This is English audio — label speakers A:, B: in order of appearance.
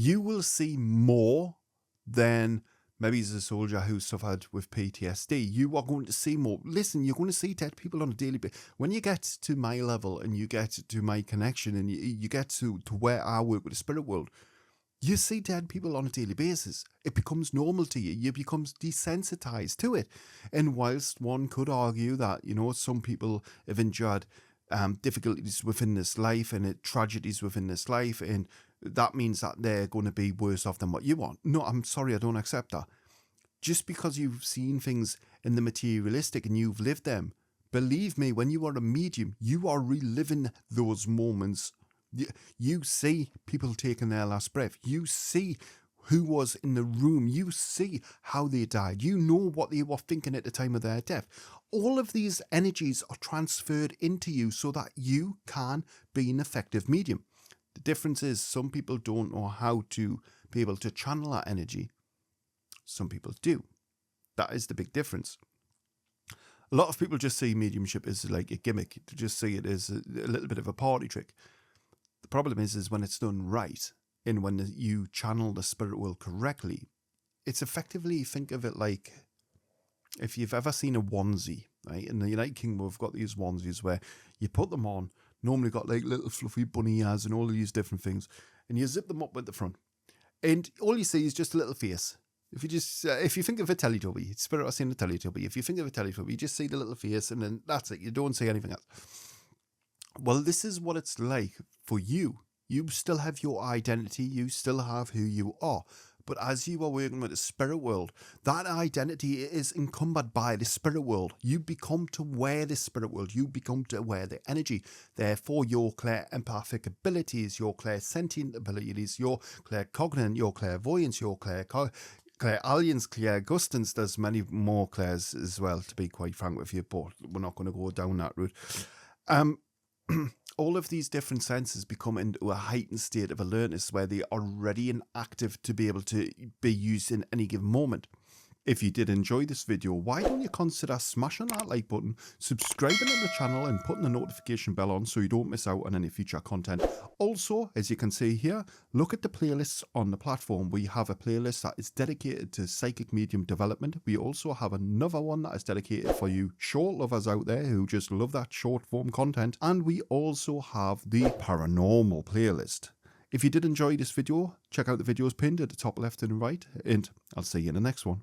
A: you will see more than maybe as a soldier who suffered with PTSD. You are going to see more. Listen, you're going to see dead people on a daily basis. When you get to my level and you get to my connection and you get to where I work with the spirit world, you see dead people on a daily basis. It becomes normal to you. You become desensitized to it. And whilst one could argue that, some people have endured difficulties within this life and tragedies within this life, and that means that they're going to be worse off than what you are. No, I'm sorry, I don't accept that. Just because you've seen things in the materialistic and you've lived them, believe me, when you are a medium, you are reliving those moments. You see people taking their last breath. You see who was in the room. You see how they died. You know what they were thinking at the time of their death. All of these energies are transferred into you so that you can be an effective medium. The difference is some people don't know how to be able to channel that energy. Some people do. That is the big difference. A lot of people just see mediumship as like a gimmick. They just see it as a little bit of a party trick. The problem is when it's done right, and when you channel the spirit world correctly, it's effectively, think of it like if you've ever seen a onesie, right? In the United Kingdom, we've got these onesies where you put them on, normally got like little fluffy bunny ears and all of these different things, and you zip them up at the front, and all you see is just a little face. If you think of a Teletubby, Spirit has seen a Teletubby. If you think of a Teletubby, you just see the little face, and then that's it. You don't see anything else. Well, this is what it's like for you. You still have your identity. You still have who you are. But as you are working with the spirit world, that identity is encumbered by the spirit world. You become to wear the spirit world. You become to wear the energy. Therefore, your empathic abilities, your sentient abilities, your claircognizant, your clairvoyance, your clairalience, clairgustance, there's many more clairs as well, to be quite frank with you, but we're not going to go down that route. All of these different senses become into a heightened state of alertness where they are ready and active to be able to be used in any given moment. If you did enjoy this video, why don't you consider smashing that like button, subscribing to the channel and putting the notification bell on so you don't miss out on any future content. Also, as you can see here, look at the playlists on the platform. We have a playlist that is dedicated to psychic medium development. We also have another one that is dedicated for you short lovers out there who just love that short form content. And we also have the paranormal playlist. If you did enjoy this video, check out the videos pinned at the top left and right, and I'll see you in the next one.